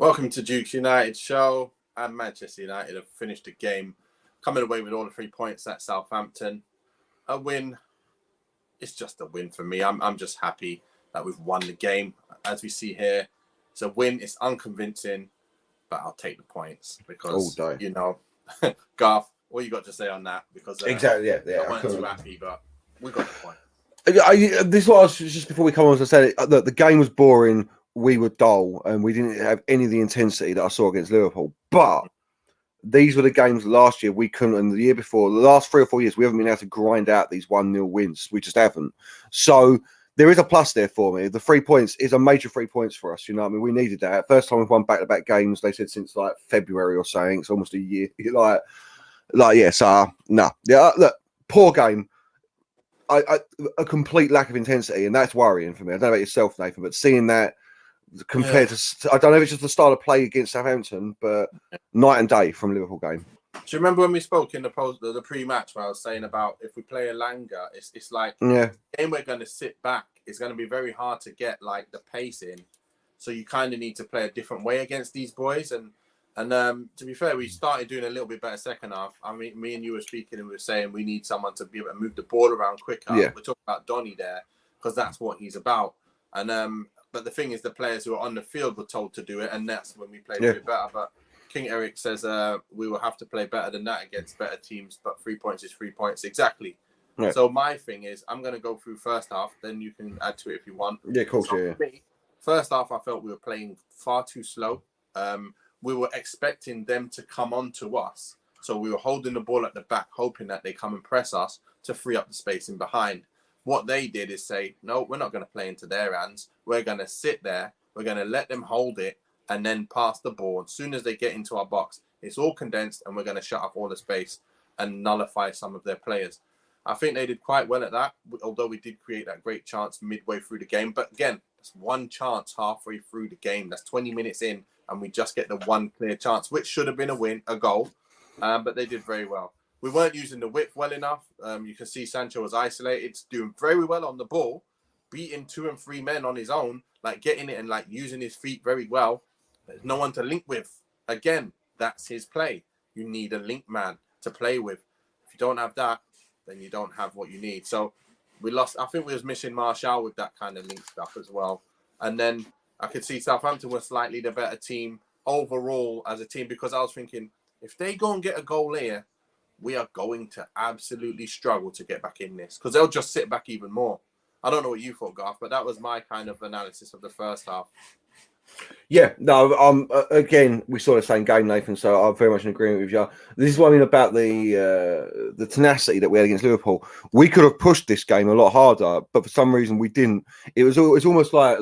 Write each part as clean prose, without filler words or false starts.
Welcome to Duke's United show. And Manchester United have finished the game, coming away with all the 3 points at Southampton. A win. It's just a win for me. I'm just happy that we've won the game. As we see here, it's a win. It's unconvincing, but I'll take the points because, you know, Garth, what you got to say on that? Because exactly, yeah. I weren't too happy, but we got the point. This was just before we come on. As I said, the game was boring. We were dull, and we didn't have any of the intensity that I saw against Liverpool. But these were the games last year we couldn't, and the year before, the last 3 or 4 years, we haven't been able to grind out these 1-0 wins. We just haven't. So there is a plus there for me. The 3 points is a major 3 points for us. You know what I mean? We needed that. First time we've won back-to-back games, they said, since like February or something. It's almost a year. Look, poor game. A complete lack of intensity, and that's worrying for me. I don't know about yourself, Nathan, but seeing that compared to, I don't know if it's just the style of play against Southampton, but night and day from Liverpool game. Do you remember when we spoke in the pre-match where I was saying about if we play Elanga, it's like the game we're going to sit back. It's going to be very hard to get like the pace in, so you kind of need to play a different way against these boys. And to be fair, we started doing a little bit better second half. I mean, me and you were speaking and we were saying we need someone to be able to move the ball around quicker. We're talking about Donny there because that's what he's about. And but the thing is, the players who are on the field were told to do it, and that's when we played a bit better. But King Eric says we will have to play better than that against better teams, but 3 points is 3 points. Exactly. Yeah. So my thing is, I'm going to go through first half, then you can add to it if you want. Yeah, of course, so me, first half, I felt we were playing far too slow. We were expecting them to come on to us. So we were holding the ball at the back, hoping that they come and press us to free up the space in behind. What they did is say, no, we're not going to play into their hands. We're going to sit there. We're going to let them hold it and then pass the ball. As soon as they get into our box, it's all condensed and we're going to shut off all the space and nullify some of their players. I think they did quite well at that, although we did create that great chance midway through the game. But again, that's one chance halfway through the game. That's 20 minutes in and we just get the one clear chance, which should have been a goal. But they did very well. We weren't using the width well enough. You can see Sancho was isolated, doing very well on the ball, beating 2 and 3 men on his own, like getting it and like using his feet very well. There's no one to link with. Again, that's his play. You need a link man to play with. If you don't have that, then you don't have what you need. So we lost. I think we was missing Martial with that kind of link stuff as well. And then I could see Southampton was slightly the better team overall as a team, because I was thinking, if they go and get a goal here, we are going to absolutely struggle to get back in this because they'll just sit back even more. I don't know what you thought, Garth, but that was my kind of analysis of the first half. Yeah, no, again, we saw the same game, Nathan, so I'm very much in agreement with you. This is what I mean about the tenacity that we had against Liverpool. We could have pushed this game a lot harder, but for some reason we didn't. It was almost like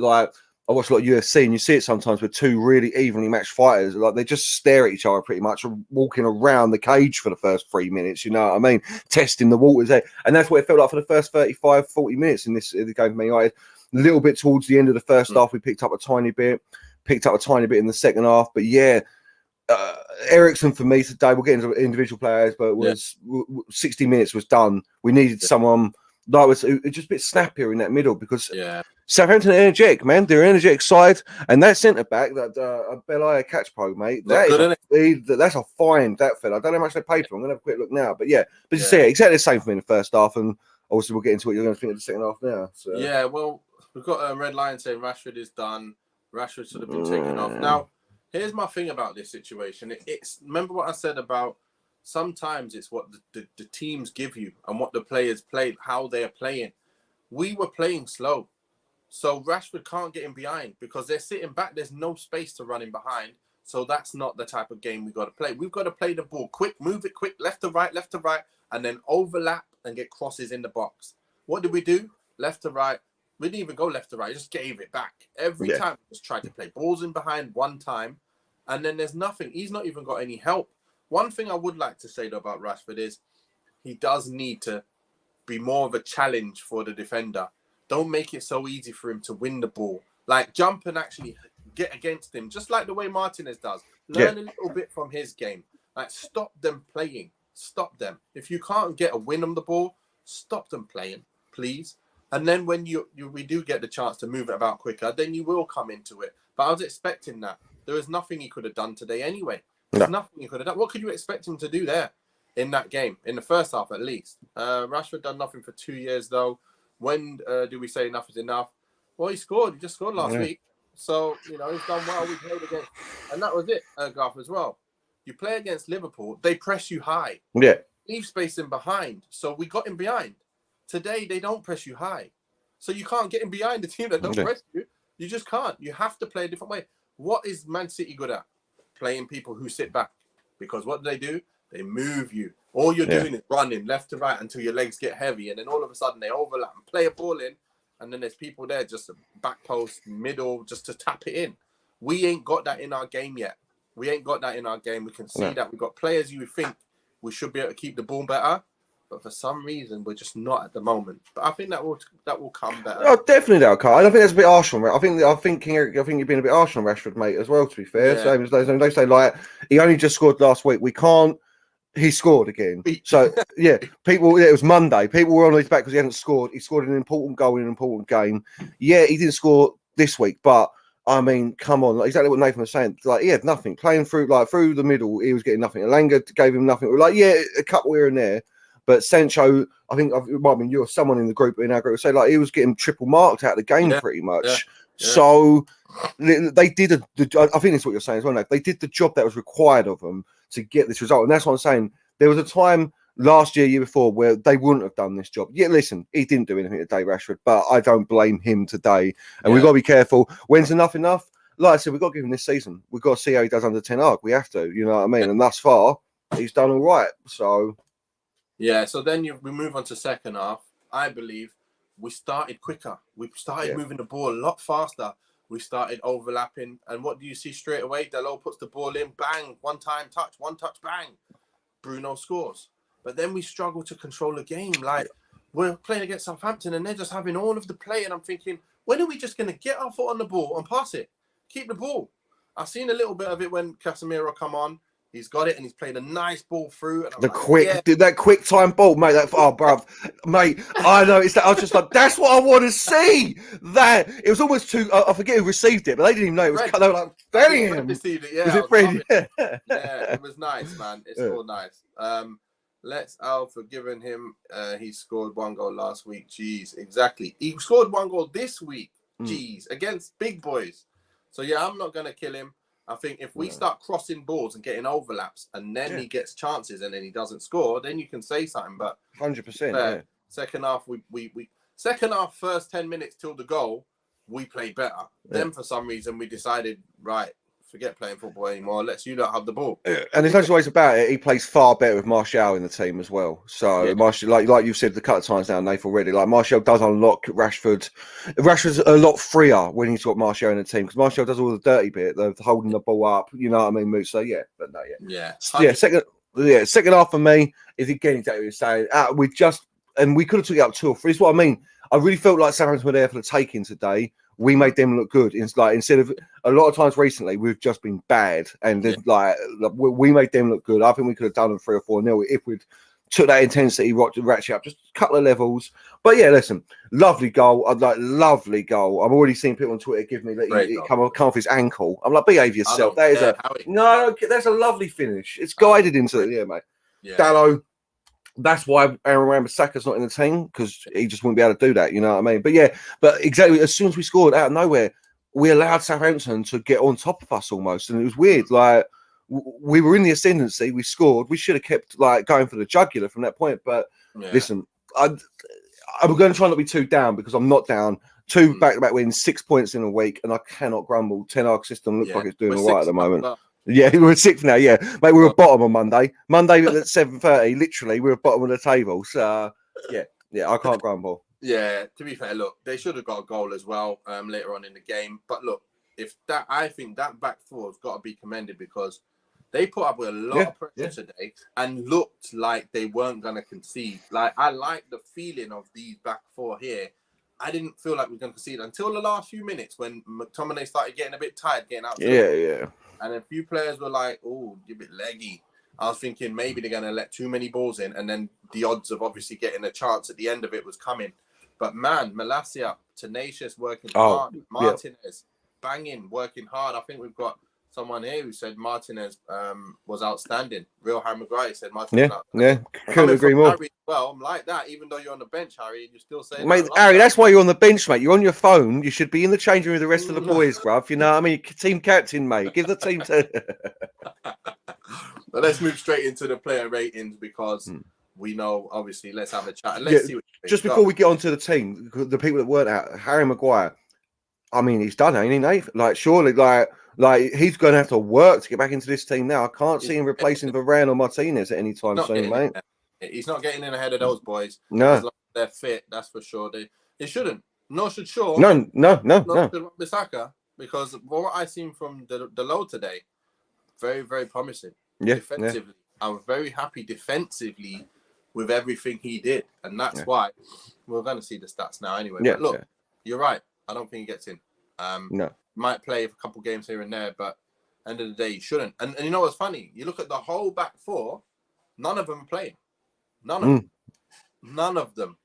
I watch a lot of UFC, and you see it sometimes with two really evenly matched fighters. Like they just stare at each other pretty much, walking around the cage for the first 3 minutes. You know what I mean? Testing the waters there, and that's what it felt like for the first 35, 40 minutes in the game for Man United. A little bit towards the end of the first half, we picked up a tiny bit in the second half. But yeah, Eriksen for me today. We'll get into individual players, but 60 minutes was done. We needed someone that was just a bit snappier in that middle because. Southampton are energetic, man. They're an energetic side, and that centre back, that Belaya catch pro, mate. That's a find. That fella. I don't know how much they paid for. I'm gonna have a quick look now, but you see it exactly the same for me in the first half, and obviously we'll get into what you're going to think of the second half now. So. Yeah, well, we've got a red line saying Rashford is done. Rashford should have been taken off. Now, here's my thing about this situation. It's remember what I said about sometimes it's what the teams give you and what the players play, how they are playing. We were playing slow. So Rashford can't get in behind because they're sitting back. There's no space to run in behind. So that's not the type of game we've got to play. We've got to play the ball quick, move it quick, left to right, and then overlap and get crosses in the box. What did we do? Left to right. We didn't even go left to right. Just gave it back. Every time we just tried to play balls in behind one time. And then there's nothing. He's not even got any help. One thing I would like to say though about Rashford is he does need to be more of a challenge for the defender. Don't make it so easy for him to win the ball. Like, jump and actually get against him, just like the way Martinez does. Learn a little bit from his game. Like, stop them playing. Stop them. If you can't get a win on the ball, stop them playing, please. And then when we do get the chance to move it about quicker, then you will come into it. But I was expecting that. There was nothing he could have done today anyway. There's nothing he could have done. What could you expect him to do there in that game, in the first half at least? Rashford done nothing for 2 years, though. When do we say enough is enough? Well, he scored. He just scored last week. So, he's done well. We played against, and that was it, Garth, as well. You play against Liverpool, they press you high. Yeah. Leave space in behind. So we got him behind. Today, they don't press you high. So you can't get in behind the team that don't press you. You just can't. You have to play a different way. What is Man City good at? Playing people who sit back. Because what do? They move you. All you're doing is running left to right until your legs get heavy. And then all of a sudden they overlap and play a ball in. And then there's people there, just a back post, middle, just to tap it in. We ain't got that in our game yet. We ain't got that in our game. We can see that we've got players you think we should be able to keep the ball better. But for some reason, we're just not at the moment. But I think that will come better. Oh, definitely that'll come. I don't think that's a bit harsh on. I think you've been a bit harsh on Rashford, mate, as well. To be fair, same as they say, like he only just scored last week. We can't. He scored again. So people. It was Monday. People were on his back because he hadn't scored. He scored an important goal in an important game. Yeah, he didn't score this week, but I mean, come on, exactly what Nathan was saying. Like he had nothing playing through the middle. He was getting nothing. Elanga gave him nothing. Like a couple here and there. But Sancho, I think it might have been you or someone in our group say like he was getting triple marked out of the game pretty much. Yeah. So they did I think that's what you're saying as well, Nate. They did the job that was required of them to get this result, and that's what I'm saying. There was a time last year before where they wouldn't have done this job. Yeah, listen, he didn't do anything today, Rashford, but I don't blame him today. And we've got to be careful. When's enough? Like I said, we've got to give him this season. We've got to see how he does under Ten Hag. We have to, you know what I mean? And thus far, he's done all right. So. Yeah, so then we move on to second half. I believe we started quicker. We started moving the ball a lot faster. We started overlapping. And what do you see straight away? Dalot puts the ball in, bang, one touch, bang. Bruno scores. But then we struggle to control the game. Like, we're playing against Southampton and they're just having all of the play. And I'm thinking, when are we just going to get our foot on the ball and pass it? Keep the ball. I've seen a little bit of it when Casemiro come on. He's got it and he's played a nice ball through. And that quick time ball, mate. Bruv, mate. I know it's that. I was just like, that's what I want to see. That it was almost too. I forget who received it, but they didn't even know it was. They were like, damn. Received it. Yeah, was it Fred? Yeah, it was nice, man. It's all nice. Let's for giving him. He scored one goal last week. Jeez, exactly. He scored one goal this week. Jeez, against big boys. So yeah, I'm not gonna kill him. I think if we start crossing balls and getting overlaps, and then he gets chances and then he doesn't score, then you can say something. But 100%. Second half, second half, first 10 minutes till the goal, we played better. Then for some reason we decided, right, forget playing football anymore. Let's you not have the ball. And there's no two ways about it. He plays far better with Martial in the team as well. So Martial, like you've said a couple of times now, Nathan, already. Like Martial does unlock Rashford. Rashford's a lot freer when he's got Martial in the team because Martial does all the dirty bit, the holding the ball up. You know what I mean? So second half for me is again exactly what you're saying. We could have took it up 2 or 3. That's what I mean. I really felt like Southampton were there for the taking today. We made them look good. It's like instead of a lot of times recently, we've just been bad, and we made them look good. I think we could have done them 3 or 4-0 if we'd took that intensity, ratchet up just a couple of levels. But yeah, listen, lovely goal. Lovely goal. I'm already seeing people on Twitter give me that he come off his ankle. I'm like, behave yourself. That is that's a lovely finish. It's guided into it, mate. Yeah. Dalot. That's why Aaron Wan-Bissaka's not in the team because he just wouldn't be able to do that. You know what I mean? But exactly as soon as we scored out of nowhere, we allowed Southampton to get on top of us almost, and it was weird. Like we were in the ascendancy, we scored. We should have kept like going for the jugular from that point. But listen, I'm going to try not to be too down because I'm not down. 2 back-to-back wins, 6 points in a week, and I cannot grumble. Ten Hag system looks like it's doing all right at the moment. Yeah, we were 6th now. Yeah, mate, we were bottom on Monday. Monday at 7:30, literally, we were bottom of the table. So, yeah, I can't grumble. Yeah, to be fair, look, they should have got a goal as well later on in the game. But look, I think that back four has got to be commended because they put up with a lot of pressure today and looked like they weren't going to concede. Like I like the feeling of these back four here. I didn't feel like we were going to concede until the last few minutes when McTominay started getting a bit tired, getting out. Yeah. And a few players were like, oh, you're a bit leggy. I was thinking maybe they're going to let too many balls in. And then the odds of obviously getting a chance at the end of it was coming. But man, Malacia, tenacious, working hard. Martinez, banging, working hard. I think we've got someone here who said Martinez was outstanding. Real Harry Maguire said Martinez was outstanding. Yeah, couldn't agree more. Harry, well, I'm like that, even though you're on the bench, Harry, and you're still saying Mate, Harry, that's why you're on the bench, mate. You're on your phone. You should be in the changing room with the rest of the boys, bruv. You know what I mean? Team captain, mate. Give the team to... But let's move straight into the player ratings because we know, obviously, let's have a chat. And let's see what you just before we get onto the team, the people that weren't out, Harry Maguire, I mean, he's done, ain't he, Nate? Like, surely, like he's going to have to work to get back into this team now. I can't see him replacing Varane or Martinez at any time soon, mate. He's not getting in ahead of those boys. No. As long as they're fit, that's for sure. They shouldn't. Nor should Shaw. No. Nor should Bissaka, because what I've seen from the low today, very, very promising. Yeah. Defensively. Yeah. I'm very happy defensively with everything he did. And that's why we're going to see the stats now anyway. Yeah, but look, you're right. I don't think he gets in. No. Might play a couple games here and there, but end of the day, he shouldn't. And you know what's funny? You look at the whole back four, none of them are playing. None of them.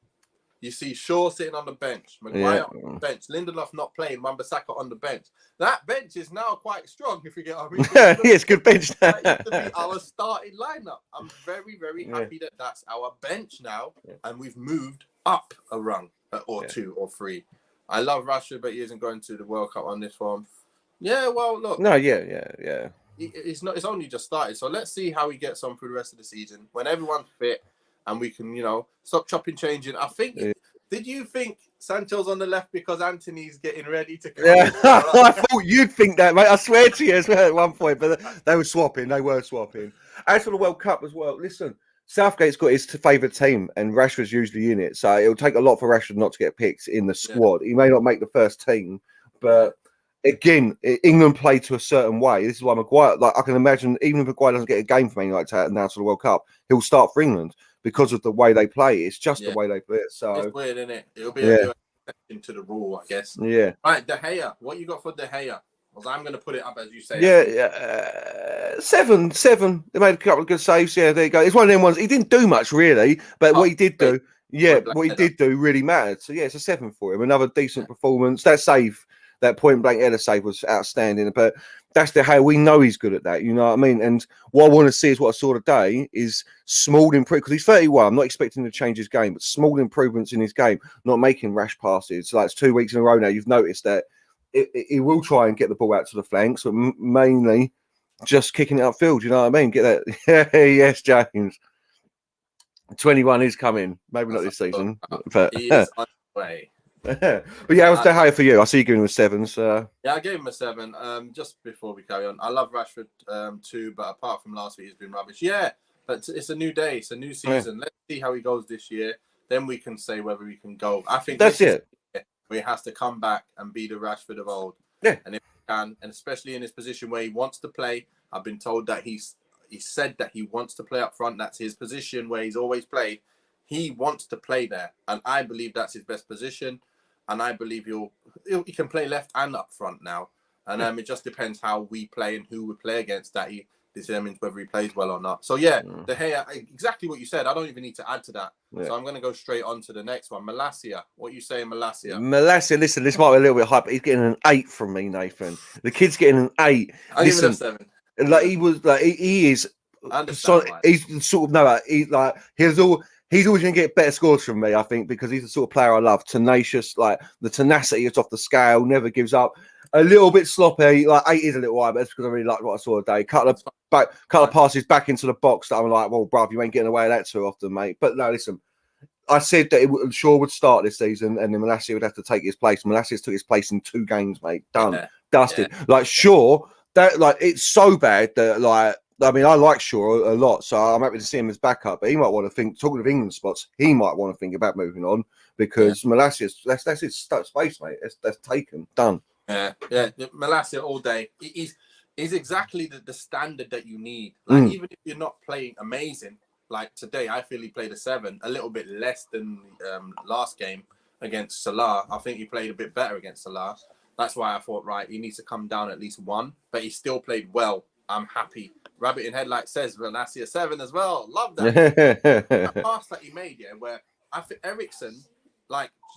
You see Shaw sitting on the bench, Maguire on the bench, Lindelof not playing, Wan-Bissaka on the bench. That bench is now quite strong, if you get what I mean. It's good bench. That used to be our starting lineup. I'm very, very happy that that's our bench now, and we've moved up a rung or two or three. I love Rashford, but he isn't going to the World Cup on this form. Yeah, well, look. No, yeah. It's not. It's only just started, so let's see how he gets on through the rest of the season when everyone's fit and we can, stop chopping, changing. I think. Did you think Sancho's on the left because Anthony's getting ready to come? Yeah, I thought you'd think that, mate. I swear to you as well at one point, but they were swapping. As for the World Cup as well, listen, Southgate's got his favourite team, and Rashford's usually in it, so it'll take a lot for Rashford not to get picked in the squad. He may not make the first team, but again, England play to a certain way. This is why Maguire, I can imagine, even if Maguire doesn't get a game for Man United now to the World Cup, he'll start for England because of the way they play. It's just the way they play it. So it's weird, isn't it? It'll be a exception to the rule, I guess. Yeah. Right, De Gea. What you got for De Gea? Because I'm going to put it up as you say. Yeah, 7. They made a couple of good saves. Yeah, there you go. It's one of them ones. He didn't do much really, but what he did do, really mattered. So yeah, it's a 7 for him. Another decent performance. That save, that point blank header save was outstanding. But that's De Gea. We know he's good at that. You know what I mean? And what I want to see is what I saw today is small improvement, because he's 31. I'm not expecting him to change his game, but small improvements in his game, not making rash passes. So it's 2 weeks in a row now. You've noticed that he will try and get the ball out to the flanks, but mainly just kicking it upfield. You know what I mean? Get that. Yes, James. 21 is coming. Maybe not this season, but he is on the way. But yeah, I was De Gea for you. I see you giving him a 7. So yeah, I gave him a 7. Just before we carry on, I love Rashford too, but apart from last week, he's been rubbish. Yeah, but it's a new day, it's a new season. Yeah. Let's see how he goes this year. Then we can say whether we can go. I think that's it. Where he has to come back and be the Rashford of old. Yeah, and if he can, and especially in his position where he wants to play, I've been told that he said that he wants to play up front. That's his position where he's always played. He wants to play there, and I believe that's his best position. And I believe he can play left and up front now. And it just depends how we play and who we play against that he determines whether he plays well or not. So yeah, De Gea, exactly what you said. I don't even need to add to that. Yeah. So I'm going to go straight on to the next one. Malacia. What are you saying, Malacia? Malacia, listen, this might be a little bit hype. He's getting an 8 from me, Nathan. The kid's getting an 8. I give him a 7. Like he is. So, he's sort of he's always going to get better scores from me, I think, because he's the sort of player I love. Tenacious, like the tenacity is off the scale, never gives up. A little bit sloppy, like 8 is a little high, but that's because I really like what I saw today. Couple of passes back into the box that I'm like, well, bruv, you ain't getting away with that too often, mate. But no, listen, I said that Shaw would start this season and then Malacia would have to take his place. Malacia's took his place in 2 games, mate. Done. Dusted. Yeah. Like Shaw, it's so bad that I mean, I like Shaw a lot, so I'm happy to see him as backup. But he might want to think, talking of England spots, he might want to think about moving on because Malacia's that's his space, mate. That's taken, done. Yeah, Malacia all day. He's exactly the standard that you need. Like even if you're not playing amazing, like today, I feel he played a 7, a little bit less than last game against Salah. I think he played a bit better against Salah. That's why I thought, right, he needs to come down at least 1, but he still played well. I'm happy. Rabbit in Headlight says Malacia 7 as well. Love that. The pass that he made, where I think Eriksen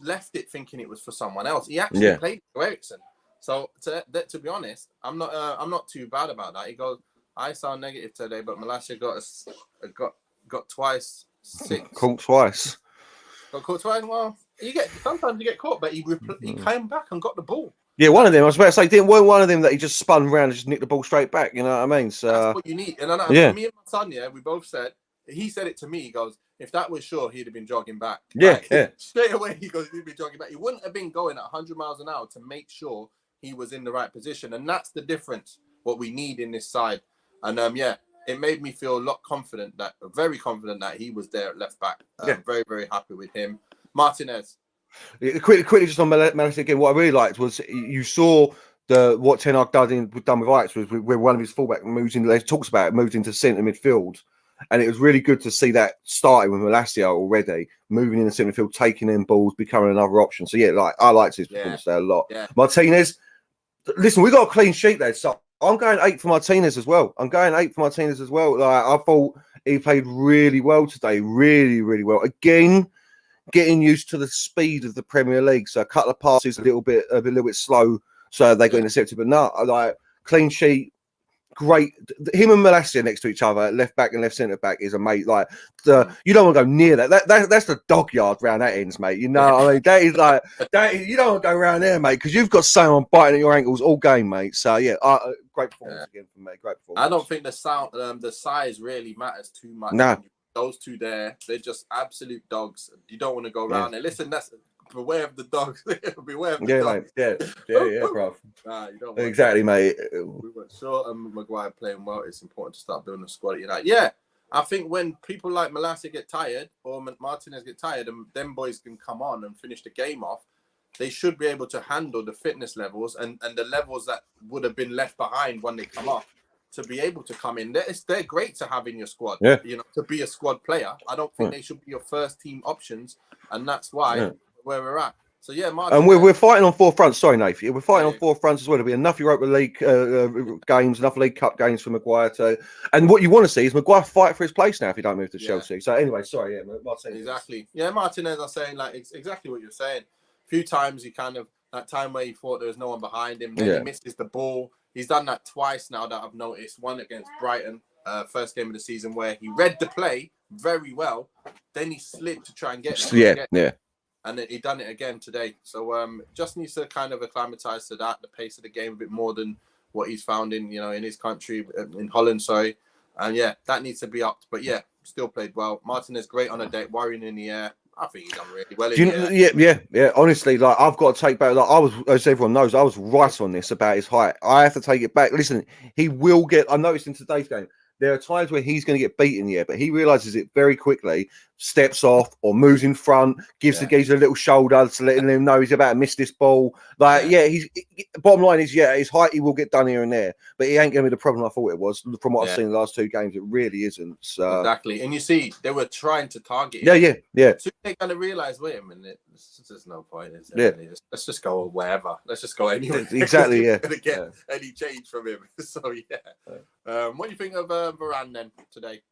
left it thinking it was for someone else. He actually played for Eriksen. So to be honest, I'm not too bad about that. He goes, I sound negative today, but Malacia got twice 6. Caught twice. Got caught twice. Well, sometimes you get caught, but he came back and got the ball. Yeah, one of them. I was about to say, didn't one of them that he just spun around and just nicked the ball straight back? You know what I mean? So that's what you need. And yeah, me and my son, we both said. He said it to me. He goes, if that was sure, he'd have been jogging back. Yeah, like, yeah. Straight away, he goes, he'd be jogging back. He wouldn't have been going at 100 miles an hour to make sure he was in the right position, and that's the difference. What we need in this side, and it made me feel very confident that he was there at left back. Very, very happy with him. Martinez. Quickly, just on Malacia again. What I really liked was you saw what Ten Hag done with Ajax was where one of his fullback moves in. They talks about it, moved into centre midfield, and it was really good to see that starting with Malacia already moving in the centre midfield, taking in balls, becoming another option. So yeah, like I liked his performance there a lot. Yeah. Martinez, listen, we got a clean sheet there, so I'm going 8 for Martinez as well. Like I thought he played really well today, really, really well. Again, getting used to the speed of the Premier League. So a couple of passes a little bit slow, so they got intercepted. But no, like clean sheet, great. Him and Malacia next to each other, left back and left centre back, is a mate. Like you don't want to go near that. That's the dog yard round that ends, mate. You know, I mean, that is like that. You don't want to go around there, mate, because you've got someone biting at your ankles all game, mate. So yeah, great performance again from me. Great performance. I don't think the size really matters too much. No. Those two there, they're just absolute dogs. You don't want to go around there. Listen, that's beware of the dogs. Beware of the dogs. Mate. Yeah, bro. Nah, you don't exactly, mate. We were short and Maguire playing well. It's important to start building a squad at United. Yeah, I think when people like Malacia get tired or Martinez get tired and them boys can come on and finish the game off, they should be able to handle the fitness levels and the levels that would have been left behind when they come off. To be able to come in, they're great to have in your squad. Yeah. To be a squad player. I don't think they should be your first team options, and that's why where we're at. So yeah, Martin, and we're fighting on 4 fronts. Sorry, Nathan, we're fighting on 4 fronts as well. There'll be enough Europa League games, enough League Cup games for Maguire to. And what you want to see is Maguire fight for his place now if he don't move to Chelsea. So anyway, sorry, Martinez. Exactly. Yeah, Martinez. I'm saying like it's exactly what you're saying. A few times he kind of that time where he thought there was no one behind him, then he misses the ball. He's done that twice now that I've noticed. One against Brighton, first game of the season, where he read the play very well. Then he slid to try and get it. Yeah. And then he done it again today. So just needs to kind of acclimatise to that, the pace of the game a bit more than what he's found in his country, in Holland, sorry. And yeah, that needs to be upped. But yeah, still played well. Martinez great on a date, worrying in the air. I think he's done really well. Yeah. Honestly, like I've got to take back. Like I was, as everyone knows, I was right on this about his height. I have to take it back. Listen, he will get. I noticed in today's game, there are times where he's going to get beaten, but he realizes it very quickly, steps off or moves in front, gives the geezer a little shoulder to letting him know he's about to miss this ball. Like, he's bottom line is, his height, he will get done here and there, but he ain't going to be the problem I thought it was. From what I've seen in the last 2 games, it really isn't. So. Exactly. And you see, they were trying to target him. Yeah. So they're going to realize, wait a minute, there's no point. Let's just go wherever. Let's just go anywhere. Exactly, Going to get any change from him. So, what do you think of Varane then today?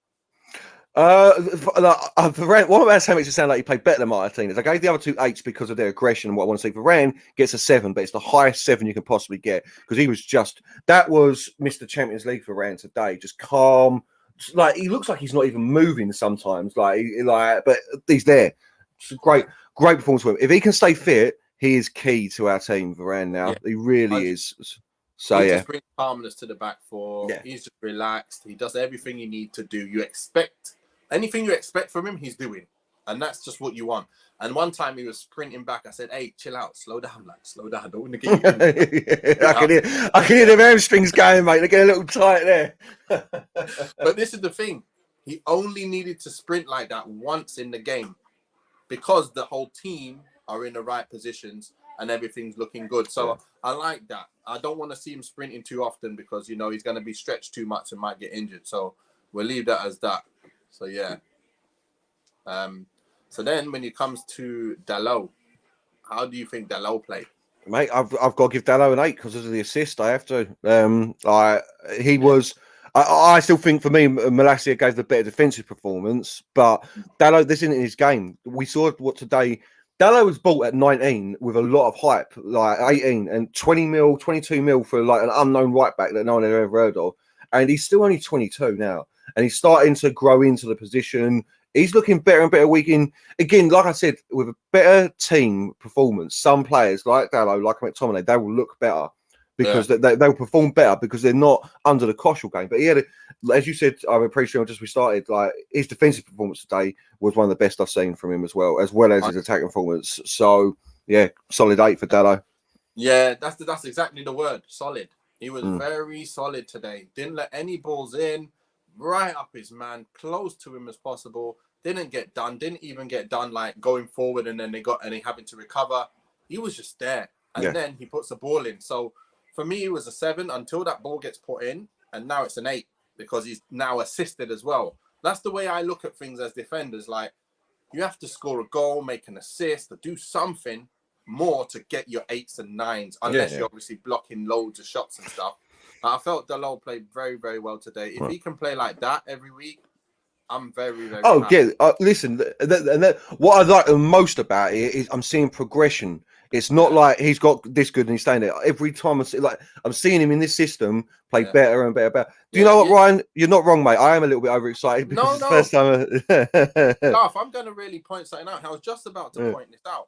Varane, one of our makes it sound like he played better than Martinez. I gave the other 2 8s because of their aggression and what I want to see. Varane gets a 7, but it's the highest 7 you can possibly get because he was that was Mr. Champions League for Varane today. Just calm. Like he looks like he's not even moving sometimes. But he's there. It's a great performance for him. If he can stay fit, he is key to our team, Varane. Now he really is. So he just brings calmness to the back four. He's just relaxed. He does everything you need to do. Anything you expect from him, he's doing, and that's just what you want. And one time he was sprinting back. I said, "Hey, chill out, slow down, lad, slow down. Don't want to get you." I can hear the hamstrings going, mate. They get a little tight there. But this is the thing: he only needed to sprint like that once in the game, because the whole team are in the right positions and everything's looking good. So I like that. I don't want to see him sprinting too often because he's going to be stretched too much and might get injured. So we'll leave that as that. So so then when it comes to Dalot, how do you think Dalot played? Mate, I've got to give Dalot an 8 because of the assist. I have to. He was. I still think for me, Malacia gave the better defensive performance, but Dalot, this isn't his game. We saw what today. Dallo was bought at 19 with a lot of hype, like 18 and 20 mil, 22 mil for like an unknown right back that no one had ever heard of. And he's still only 22 now. And he's starting to grow into the position. He's looking better and better week in. Again, like I said, with a better team performance, some players like Dallo, like McTominay, they will look better because they'll perform better because they're not under the Koshal game. But he had, as you said, I'm appreciating just we started, like his defensive performance today was one of the best I've seen from him as well as his attacking performance. So, yeah, solid 8 for Dallo. Yeah, that's exactly the word, solid. He was very solid today. Didn't let any balls in. Right up his man, close to him as possible. Didn't even get done like going forward and then they having to recover. He was just there. And then he puts the ball in. So for me, it was a 7 until that ball gets put in. And now it's an 8 because he's now assisted as well. That's the way I look at things as defenders. Like, you have to score a goal, make an assist, or do something more to get your 8s and 9s, unless you're obviously blocking loads of shots and stuff. I felt Dalot played very, very well today. If he can play like that every week, I'm very, very happy. Listen, what I like the most about it is I'm seeing progression. It's not like he's got this good and he's staying there. Every time I'm seeing him in this system play better and better. Do you know what, Ryan? You're not wrong, mate. I am a little bit overexcited because it's the first time. Garth, I'm going to really point something out. I was just about to point this out.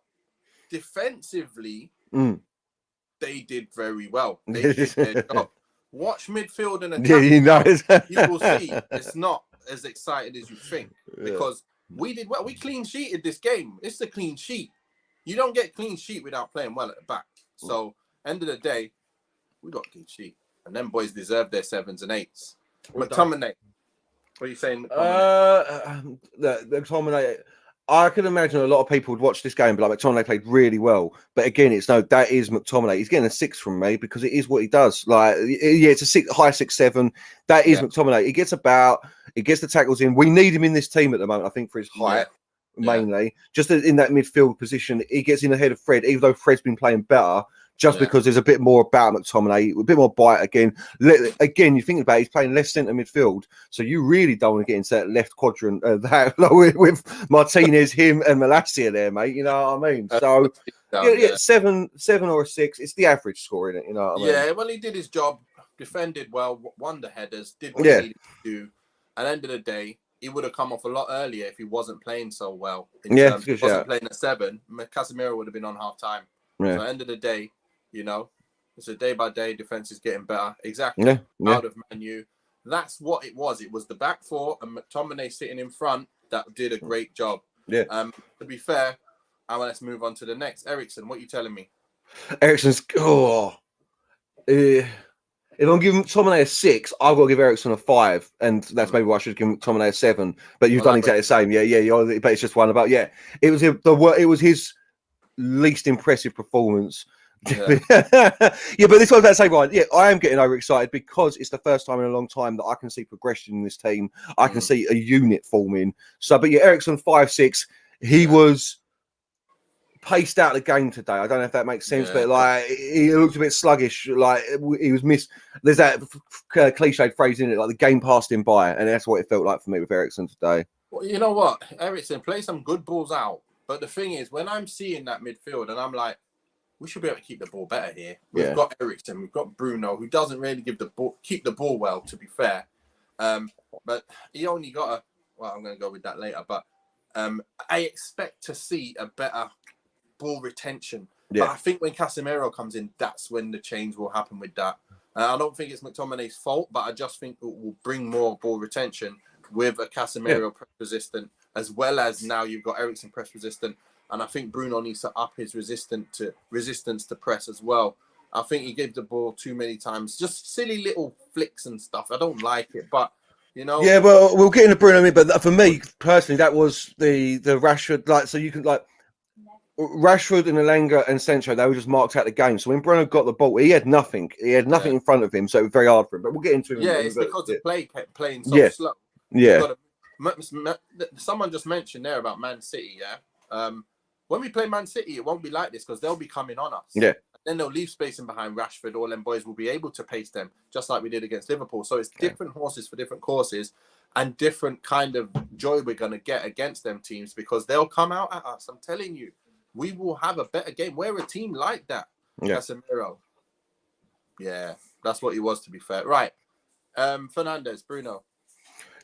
Defensively, they did very well. They did their job. Watch midfield and attack. You will see it's not as excited as you think because we did well. We clean sheeted this game. It's a clean sheet. You don't get clean sheet without playing well at the back. So, end of the day, we got clean sheet, and them boys deserve their 7s and 8s. McTominay, what are you saying? McTominay. I can imagine a lot of people would watch this game, but like McTominay played really well. But again, that is McTominay. He's getting a 6 from me because it is what he does. Like, it's a high 6-7. That is McTominay. He gets the tackles in. We need him in this team at the moment, I think, for his height mainly. Just in that midfield position, he gets in ahead of Fred, even though Fred's been playing better. Just because there's a bit more about McTominay, a bit more bite again. Again, you think about it, he's playing left centre midfield, so you really don't want to get into that left quadrant with Martinez, him, and Malacia there, mate. You know what I mean? So, 7 or a 6. It's the average score, isn't it? You know what I mean? Yeah, well, he did his job, defended well, won the headers, did what he needed to do. At the end of the day, he would have come off a lot earlier if he wasn't playing so well. If he wasn't playing at 7, Casemiro would have been on half time. So at the end of the day, you know, it's a day-by-day. Defense is getting better. Exactly. Out of Man U. That's what it was. It was the back 4 and McTominay sitting in front that did a great job. Yeah. To be fair, let's move on to the next. Eriksen, what are you telling me? Eriksen's... if I'm giving McTominay a 6, I've got to give Eriksen a 5. And that's maybe why I should give McTominay a 7. But you've done exactly the same. Yeah. But it's just one about... Yeah. It was his least impressive performance. But this one's about to say, Ryan, I am getting overexcited because it's the first time in a long time that I can see progression in this team. I can see a unit forming. So, but Eriksen 5-6, he was paced out of the game today. I don't know if that makes sense, but like he looked a bit sluggish. Like he was missed. There's that cliched phrase in it, like the game passed him by, and that's what it felt like for me with Eriksen today. Well, you know what, Eriksen play some good balls out, but the thing is, when I'm seeing that midfield, and I'm like, we should be able to keep the ball better here. We've got Eriksen, we've got Bruno, who doesn't really keep the ball well, to be fair. But he only got I'm going to go with that later. But I expect to see a better ball retention. Yeah. But I think when Casemiro comes in, that's when the change will happen with that. I don't think it's McTominay's fault, but I just think it will bring more ball retention with a Casemiro press resistant, as well as now you've got Eriksen press resistant. And I think Bruno needs to up his resistance to press as well. I think he gave the ball too many times. Just silly little flicks and stuff. I don't like it, but, you know. Yeah, well, we'll get into Bruno, but for me, personally, that was the Rashford. Like, so you can, like, Rashford and Elanga and Sancho, they were just marked out the game. So when Bruno got the ball, he had nothing. He had nothing in front of him, so it was very hard for him. But we'll get into it. Yeah, it's because the play kept playing so slow. Yeah. Someone just mentioned there about Man City, when we play Man City, it won't be like this because they'll be coming on us. Yeah. Then they'll leave space in behind Rashford. All them boys will be able to pace them, just like we did against Liverpool. So it's different horses for different courses and different kind of joy we're going to get against them teams because they'll come out at us. I'm telling you, we will have a better game. We're a team like that. Yeah. Casemiro. Yeah, that's what he was, to be fair. Right. Fernandes, Bruno.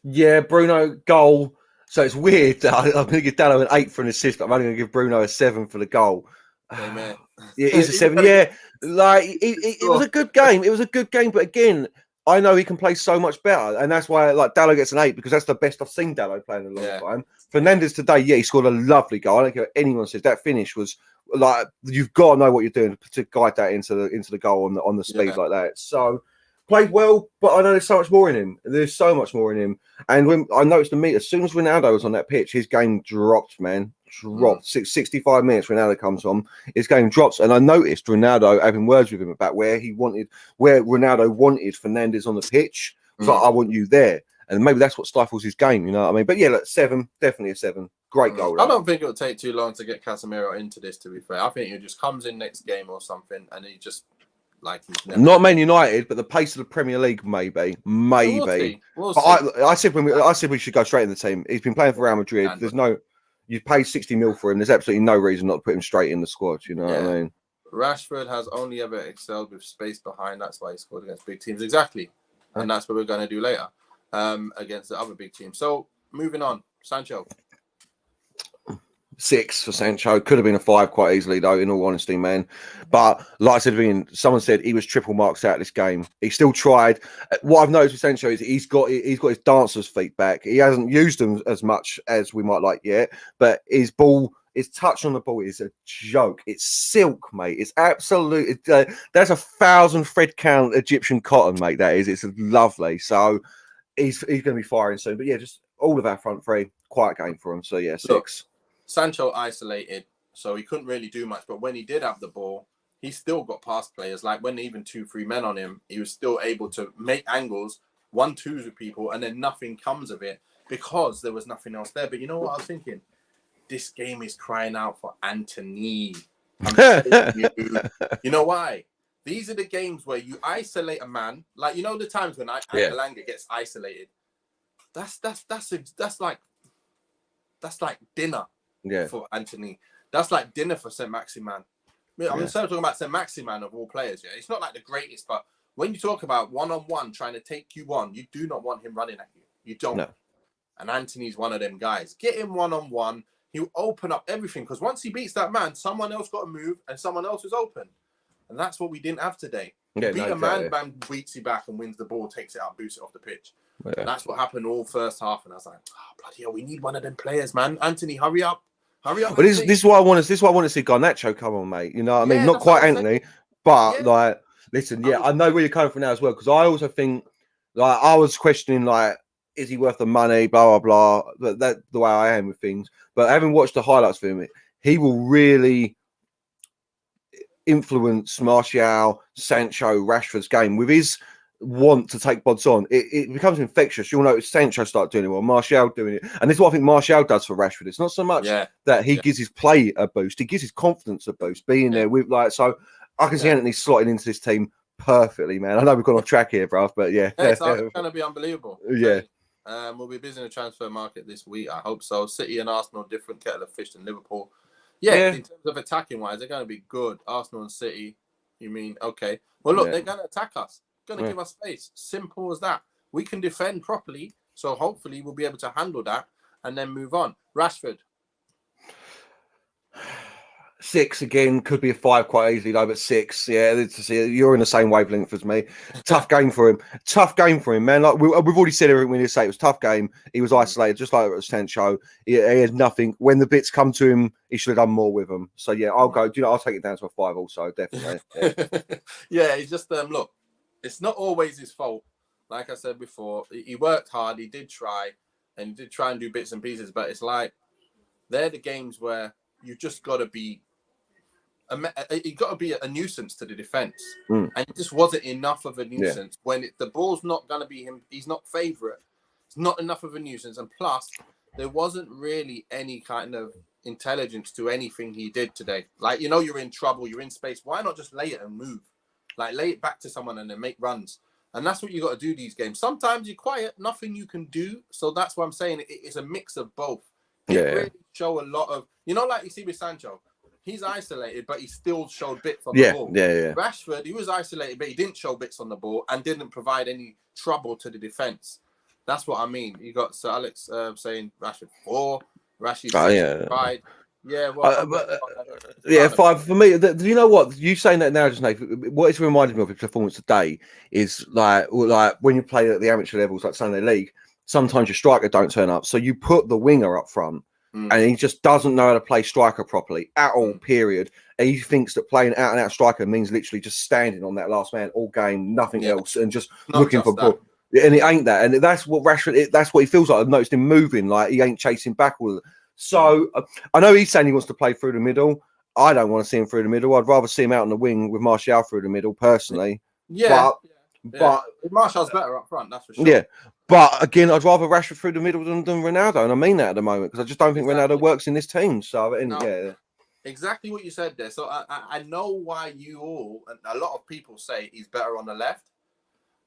Yeah, Bruno goal. So it's weird that I'm going to give Dallo an 8 for an assist, but I'm only going to give Bruno a 7 for the goal. Same here. Yeah, it is a 7. Yeah, like it was a good game. It was a good game, but again, I know he can play so much better, and that's why like Dallo gets an 8 because that's the best I've seen Dallo play in a long time. Fernandes today, yeah, he scored a lovely goal. I don't care what anyone says. That finish was like you've got to know what you're doing to guide that into the goal on the speed like that. So played well, but I know there's so much more in him. There's so much more in him. And when I noticed as soon as Ronaldo was on that pitch, his game dropped, man. 65 minutes Ronaldo comes on, his game drops. And I noticed Ronaldo having words with him about where Ronaldo wanted Fernandes on the pitch. So I want you there. And maybe that's what stifles his game, you know what I mean? But yeah, look, 7, definitely a 7. Great goal. I don't think it'll take too long to get Casemiro into this, to be fair. I think he just comes in next game or something and he just not Man United, but the pace of the Premier League, maybe. We'll see. But I said we should go straight in the team. He's been playing for Real Madrid. You paid 60 mil for him. There's absolutely no reason not to put him straight in the squad. You know what I mean? Rashford has only ever excelled with space behind. That's why he scored against big teams. Exactly, and that's what we're going to do later against the other big team. So moving on, Sancho. 6 for Sancho. Could have been a 5 quite easily, though, in all honesty, man. But like I said, someone said he was triple marks out of this game. He still tried. What I've noticed with Sancho is he's got his dancer's feet back. He hasn't used them as much as we might like yet, but his touch on the ball is a joke. It's silk, mate. It's absolute. That's 1,000 thread count Egyptian cotton, mate. That is. It's lovely. So he's going to be firing soon. But yeah, just all of our front three, quiet game for him. So yeah, 6. Sancho isolated, so he couldn't really do much. But when he did have the ball, he still got past players. Like when even 2-3 men on him, he was still able to make angles, 1-2s with people, and then nothing comes of it because there was nothing else there. But you know what I was thinking? This game is crying out for Anthony. You know why? These are the games where you isolate a man. Like, you know the times when Alanga gets isolated. That's like dinner. For Anthony. That's like dinner for Saint Maximan. I'm instead of talking about Saint Maximan of all players, it's not like the greatest, but when you talk about one-on-one trying to take you on, you do not want him running at you. You don't. No. And Anthony's one of them guys. Get him one-on-one. He'll open up everything because once he beats that man, someone else got to move and someone else is open. And that's what we didn't have today. Man beats you back and wins the ball, takes it out, boosts it off the pitch. Yeah. And that's what happened all first half. And I was like, bloody hell, we need one of them players, man. Anthony, hurry up. But this is why I want to see Garnacho come on, mate. You know what I mean? Not quite Anthony, but like, listen, I know where you're coming from now as well, because I also think, like, I was questioning, like, is he worth the money, blah, blah, blah. But that's the way I am with things. But having watched the highlights for him, he will really influence Martial, Sancho, Rashford's game with his want to take bods on. It becomes infectious. You'll notice Sancho start doing it well, Martial doing it, and this is what I think Martial does for Rashford. It's not so much that he gives his play a boost, he gives his confidence a boost, being there with, like, so I can see Anthony slotting into this team perfectly, man. I know we've gone off track here, bruv, but it's going to be unbelievable. We'll be busy in the transfer market this week. I hope so. City and Arsenal, different kettle of fish than Liverpool. In terms of attacking wise, they're going to be good. Arsenal and City, you mean, okay. Well, look, they're going to attack us. Going to give us space. Simple as that. We can defend properly, so hopefully we'll be able to handle that and then move on. Rashford. 6 again, could be a 5 quite easily though, but 6. You're in the same wavelength as me. Tough game for him, man. Like we've already said everything we need to say. It was a tough game. He was isolated, just like it was Sancho. He had nothing. When the bits come to him, he should have done more with them. So I'll go. I'll take it down to a 5 also, definitely. It's just look. It's not always his fault. Like I said before, he worked hard. He did try, and he did try and do bits and pieces. But it's like they're the games where you just got to be. You got to be a nuisance to the defense, and it just wasn't enough of a nuisance when the ball's not going to be him. He's not favourite. It's not enough of a nuisance, and plus there wasn't really any kind of intelligence to anything he did today. Like, you're in trouble, you're in space. Why not just lay it and move? Like, lay it back to someone and then make runs. And that's what you got to do these games. Sometimes you're quiet, nothing you can do. So that's what I'm saying. It's a mix of both. Really show a lot of, like you see with Sancho. he's isolated, but he still showed bits on the ball. Yeah. Rashford, he was isolated, but he didn't show bits on the ball and didn't provide any trouble to the defense. That's what I mean. You got Sir Alex saying Rashford 4, Rashid 5. Yeah, well, yeah, 5 for me. You know what? You saying that now, just Nathan, what it's reminded me of his performance today is like when you play at the amateur levels, like Sunday League. Sometimes your striker don't turn up, so you put the winger up front, and he just doesn't know how to play striker properly at all. Period. And he thinks that playing out and out striker means literally just standing on that last man all game, nothing else, and just looking for ball. And it ain't that, and that's what Rashford. That's what he feels like. I've noticed him moving, like he ain't chasing back all. So I know he's saying he wants to play through the middle. I don't want to see him through the middle. I'd rather see him out on the wing with Martial through the middle, personally. But Martial's better up front, that's for sure. Yeah, but again, I'd rather Rashford through the middle than Ronaldo, and I mean that at the moment because I just don't think Ronaldo works in this team. So exactly what you said there. So I know why you all and a lot of people say he's better on the left,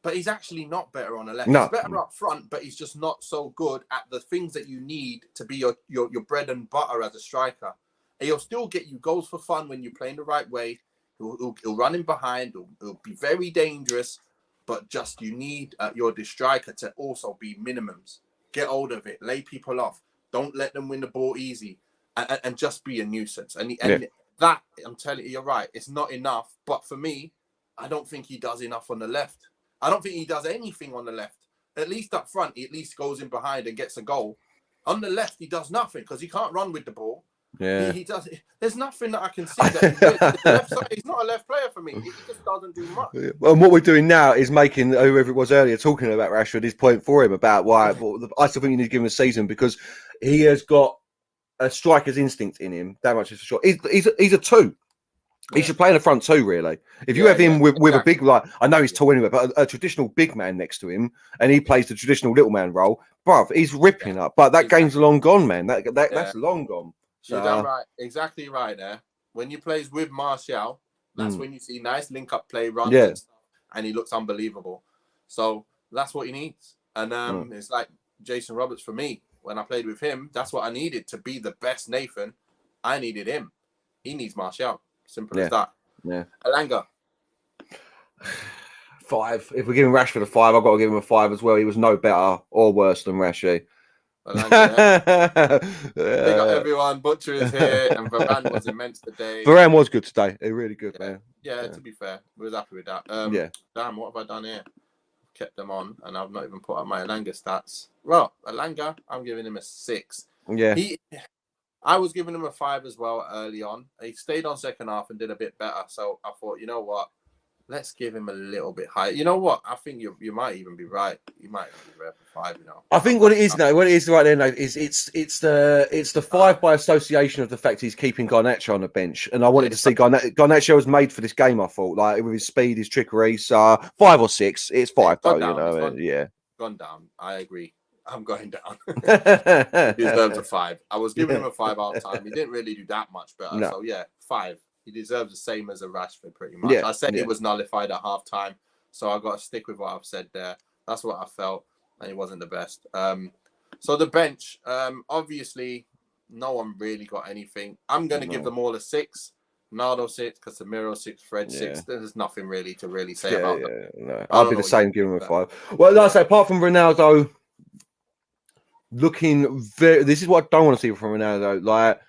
but he's actually not better on the left. No. He's better up front, but he's just not so good at the things that you need to be your bread and butter as a striker. And he'll still get you goals for fun when you're playing the right way. He'll run in behind. He'll be very dangerous. But just you need your striker to also be minimums. Get hold of it. Lay people off. Don't let them win the ball easy. And just be a nuisance. And that, I'm telling you, you're right. It's not enough. But for me, I don't think he does enough on the left. I don't think he does anything on the left. At least up front, he at least goes in behind and gets a goal. On the left, he does nothing because he can't run with the ball. Yeah, he does. There's nothing that I can see that the left side, he's not a left player for me. He just doesn't do much. And what we're doing now is making whoever it was earlier talking about Rashford his point for him about why. I still think you need to give him a season because he has got a striker's instinct in him. That much is for sure. He's a 2. He should play in the front 2, really. If you have him with a big, like, I know he's tall anyway, but a traditional big man next to him, and he plays the traditional little man role, bruv, he's ripping up. But that game's long gone, man. That's long gone. So, you're done right. Exactly right there. When he plays with Martial, that's when you see nice link-up play runs and stuff, and he looks unbelievable. So that's what he needs. And it's like Jason Roberts for me. When I played with him, that's what I needed to be the best Nathan. I needed him. He needs Martial. Simple as that. Yeah. Alanga. 5. If we're giving Rashford a 5, I've got to give him a 5 as well. He was no better or worse than Rashi. Alanga, Big up everyone. Butcher is here, and Varane was immense today. Varane was good today. Really good, man. Yeah, to be fair, we was happy with that. Damn, what have I done here? Kept them on, and I've not even put up my Alanga stats. Well, Alanga, I'm giving him a 6. Yeah. I was giving him a 5 as well early on. He stayed on second half and did a bit better. So I thought, you know what? Let's give him a little bit higher. You know what? I think you might even be right. You might even be right for 5. You know. I think what it is now, what it is right there, now, is it's the 5 by association of the fact he's keeping Garnacho on the bench, and I wanted to see Garnacho was made for this game. I thought, like with his speed, his trickery. So 5 or 6, it's 5 though. Gone down. I agree. I'm going down. He deserves a 5. I was giving him a 5 all the time. He didn't really do that much better. No. So yeah, 5. He deserves the same as a Rashford, pretty much. I said it was nullified at half time, so I got to stick with what I've said there. That's what I felt, and it wasn't the best. So the bench, obviously, no one really got anything. I'm going to give them all a 6. Ronaldo 6, Casemiro 6, Fred 6. There's nothing really to say about them. No. I'll be the same, giving him a 5. Well, like I say, apart from Ronaldo, looking very. This is what I don't want to see from Ronaldo. Like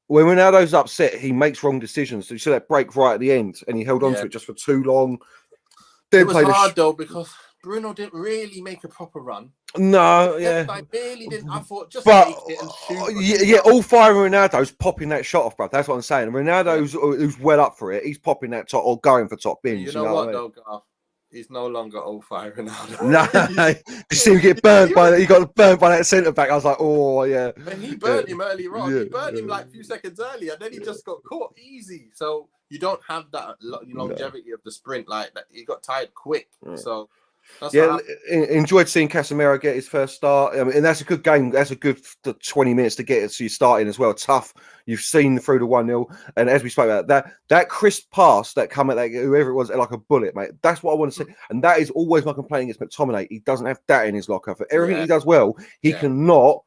when Ronaldo's upset, he makes wrong decisions. So you see that break right at the end, and he held on to it just for too long. It was hard though because Bruno didn't really make a proper run. No, I barely didn't. I thought just make it and shoot. All 5 of Ronaldo's popping that shot off, bro. That's what I'm saying. Ronaldo, who's well up for it, he's popping that top or going for top bins. You know what, though, Garth? He's no longer old fire Ronaldo. No, you see him get burnt by that. He got burnt by that centre back. I was like, oh yeah. And he burnt him earlier on. He burnt him like a few seconds earlier, and then he just got caught easy. So you don't have that longevity of the sprint like that. He got tired quick. So. Enjoyed seeing Casemiro get his first start. I mean, and that's a good game. That's a good 20 minutes to get it. So you're starting as well. Tough. You've seen through the 1-0. And as we spoke about, that crisp pass that come at that, whoever it was, like a bullet, mate. That's what I want to see. And that is always my complaint against McTominay. He doesn't have that in his locker. For everything he does well, he cannot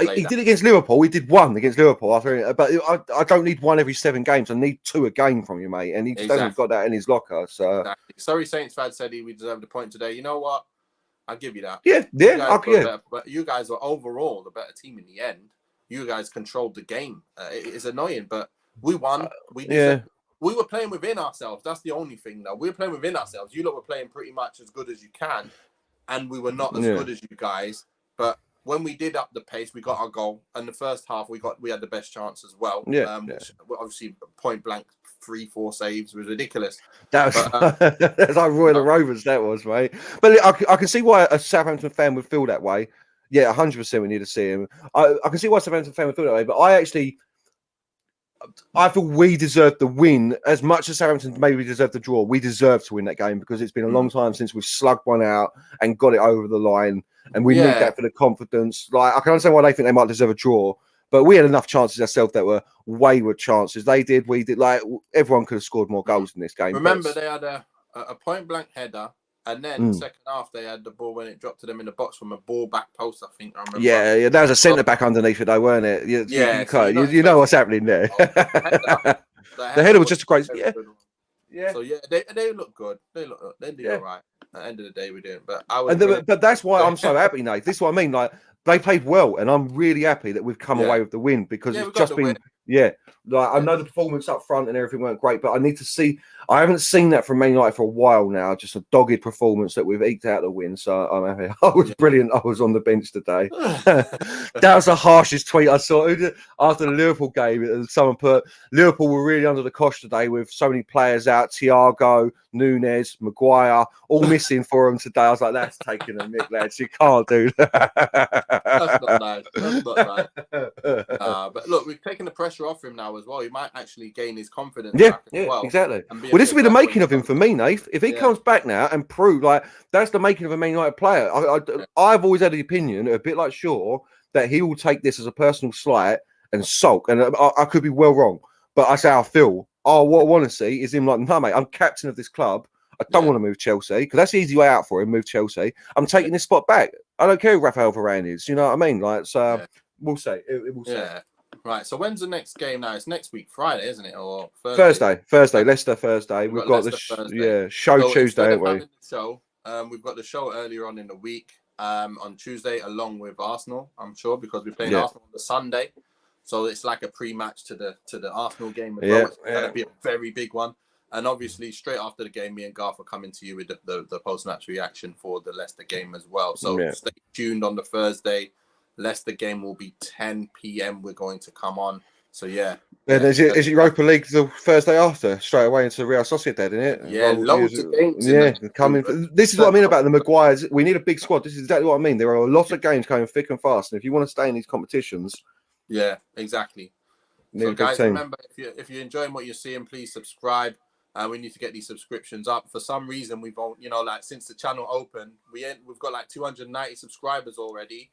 He did against Liverpool. He did one against Liverpool. But I don't need one every 7 games. I need 2 a game from you, mate. And he just hasn't got that in his locker. So exactly. Sorry, Saints fan said we deserved a point today. You know what? I'll give you that. Yeah. But you guys were overall the better team in the end. You guys controlled the game. It is annoying, but we won. We were playing within ourselves. That's the only thing, though. We were playing within ourselves. You lot were playing pretty much as good as you can, and we were not as good as you guys. But when we did up the pace, we got our goal. And the first half, we had the best chance as well. Which, obviously, point blank 3-4 saves was ridiculous. That's like Roy the Rovers. That was, mate. But I can see why a Southampton fan would feel that way. Yeah, 100%. We need to see him. I can see why a Southampton fan would feel that way. But I feel we deserve the win as much as Southampton maybe deserve the draw. We deserve to win that game because it's been a long time since we've slugged one out and got it over the line, and we need that for the confidence. Like, I can understand why they think they might deserve a draw, but we had enough chances ourselves that were wayward chances. They did, we did. Like, everyone could have scored more goals in this game. Remember, they had a point blank header. And then second half, they had the ball when it dropped to them in the box from a ball back post, I think. I remember. Yeah, that was a centre back underneath it, though, weren't it? You know what's happening there. The header was just a crazy. Yeah. So they look good. They did all right. At the end of the day, we didn't. But but that's why I'm so happy, Nate. This is what I mean. Like, they played well, and I'm really happy that we've come away with the win because it's just been. Like, I know the performance up front and everything weren't great, but I need to see. I haven't seen that from Man United for a while now. Just a dogged performance that we've eked out the win. So I'm happy. I was brilliant. I was on the bench today. That was the harshest tweet I saw after the Liverpool game. Someone put Liverpool were really under the cosh today with so many players out. Thiago, Nunes, Maguire, all missing for them today. I was like, that's taking a mick, lads. You can't do that. That's not nice. That's not nice. But look, we've taken the pressure off him now as well. He might actually gain his confidence back as well. Exactly. Well, this will be the making of him for me, Nath. If he comes back now and prove, like, that's the making of a Man United player. I've always had the opinion, a bit like Shaw, that he will take this as a personal slight and sulk. And I could be well wrong, but I say I feel. What I want to see is him like, no, mate, I'm captain of this club. I don't want to move Chelsea because that's the easy way out for him. Move Chelsea. I'm taking this spot back. I don't care who Rafael Varane is. You know what I mean? Like, so we'll see. We'll see. Yeah. Right. So when's the next game now? It's next week, Friday, isn't it? Or Thursday. Leicester Thursday. We've got the show Tuesday, haven't we? We've got the show earlier on in the week on Tuesday, along with Arsenal. I'm sure because we're playing Arsenal on the Sunday, so it's like a pre-match to the Arsenal game as well. It's going to be a very big one. And obviously, straight after the game, me and Garth are coming to you with the post-match reaction for the Leicester game as well. So stay tuned on the Thursday. Leicester game will be 10 p.m. We're going to come on. So, is it Europa League the Thursday after, straight away into Real Sociedad, isn't it? Yeah, loads of games. Coming. This is what I mean about the Maguires. We need a big squad. This is exactly what I mean. There are a lot of games coming thick and fast. And if you want to stay in these competitions... Yeah, exactly. So, guys, remember, if you're enjoying what you're seeing, please subscribe. We need to get these subscriptions up. For some reason, we've since the channel opened, we've got like 290 subscribers already.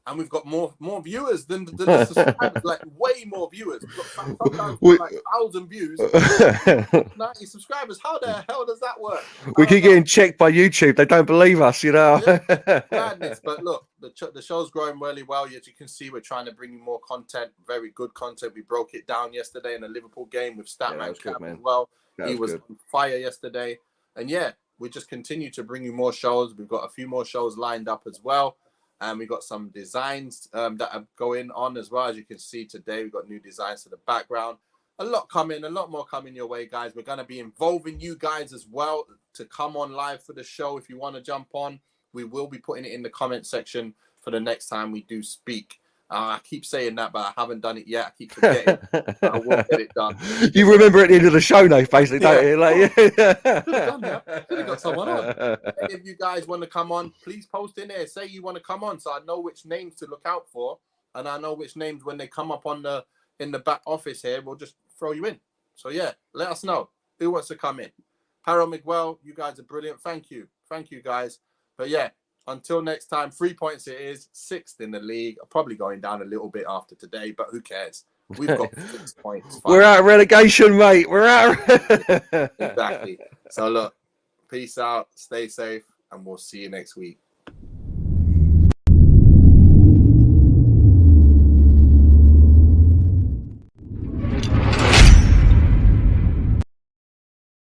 And we've got more viewers than the subscribers, like way more viewers. We've got sometimes like 1,000 views, 90 subscribers. How the hell does that work? We keep getting checked by YouTube. They don't believe us, you know. Madness. But look, the show's growing really well. As you can see, we're trying to bring you more content, very good content. We broke it down yesterday in the Liverpool game with Statman Cap as well. He was on fire yesterday. And we just continue to bring you more shows. We've got a few more shows lined up as well. And we got some designs that are going on as well. As you can see today, we've got new designs to the background. A lot more coming your way, guys. We're going to be involving you guys as well to come on live for the show. If you want to jump on, we will be putting it in the comment section for the next time we do speak. I keep saying that, but I haven't done it yet. I keep forgetting. I will get it done. You remember at the end of the show now, basically, don't you? Like, could have done that. Could have got someone on. If you guys want to come on, please post in there. Say you want to come on, so I know which names to look out for, and I know which names when they come up in the back office here, we'll just throw you in. So let us know who wants to come in. Harold Miguel, you guys are brilliant. Thank you, guys. But until next time, 3 points it is, 6th in the league. Probably going down a little bit after today, but who cares? We've got 6 points. We're out of relegation, mate. We're out. Exactly. So look, peace out, stay safe, and we'll see you next week.